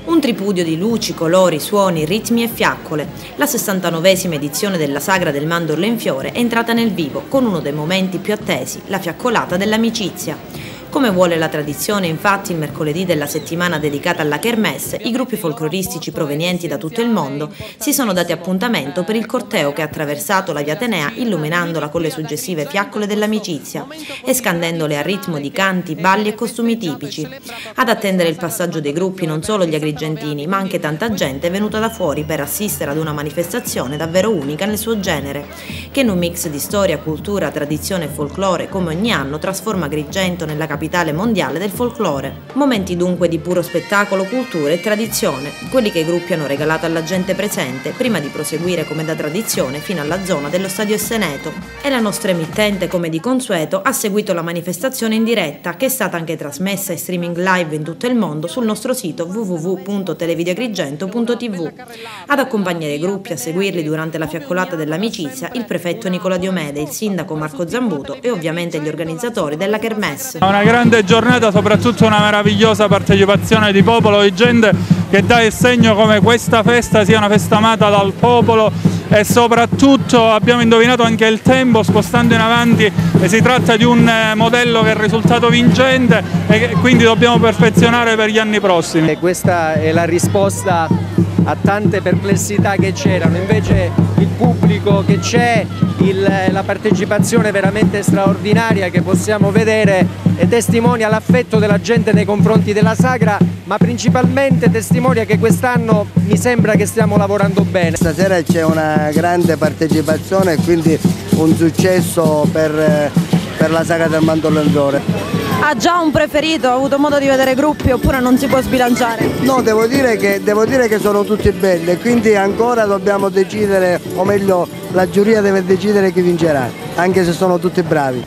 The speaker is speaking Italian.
Un tripudio di luci, colori, suoni, ritmi e fiaccole. La 69esima edizione della Sagra del Mandorlo in Fiore è entrata nel vivo con uno dei momenti più attesi, la fiaccolata dell'amicizia. Come vuole la tradizione, infatti, il mercoledì della settimana dedicata alla Kermesse, i gruppi folcloristici provenienti da tutto il mondo si sono dati appuntamento per il corteo che ha attraversato la Via Atenea, illuminandola con le suggestive fiaccole dell'amicizia e scandendole a ritmo di canti, balli e costumi tipici. Ad attendere il passaggio dei gruppi non solo gli agrigentini, ma anche tanta gente venuta da fuori per assistere ad una manifestazione davvero unica nel suo genere, che in un mix di storia, cultura, tradizione e folklore, come ogni anno, trasforma Agrigento nella capitale mondiale del folklore. Momenti dunque di puro spettacolo, cultura e tradizione, quelli che i gruppi hanno regalato alla gente presente, prima di proseguire come da tradizione fino alla zona dello Stadio Esseneto. E la nostra emittente, come di consueto, ha seguito la manifestazione in diretta, che è stata anche trasmessa in streaming live in tutto il mondo sul nostro sito www.televideoagrigento.tv. Ad accompagnare i gruppi, a seguirli durante la fiaccolata dell'amicizia, il prefetto Nicola Diomede, il sindaco Marco Zambuto e ovviamente gli organizzatori della Kermesse. Una grande giornata, soprattutto una meravigliosa partecipazione di popolo, di gente che dà il segno come questa festa sia una festa amata dal popolo, e soprattutto abbiamo indovinato anche il tempo spostando in avanti, e si tratta di un modello che è risultato vincente e che quindi dobbiamo perfezionare per gli anni prossimi. E questa è la risposta a tante perplessità che c'erano, invece il pubblico che c'è, la partecipazione veramente straordinaria che possiamo vedere testimonia l'affetto della gente nei confronti della Sagra, ma principalmente testimonia che quest'anno mi sembra che stiamo lavorando bene. Stasera c'è una grande partecipazione e quindi un successo per la Sagra del Mandorlo in Fiore. Ha già un preferito? Ha avuto modo di vedere gruppi oppure non si può sbilanciare? No, devo dire che sono tutti belli e quindi ancora dobbiamo decidere, o meglio la giuria deve decidere chi vincerà, anche se sono tutti bravi.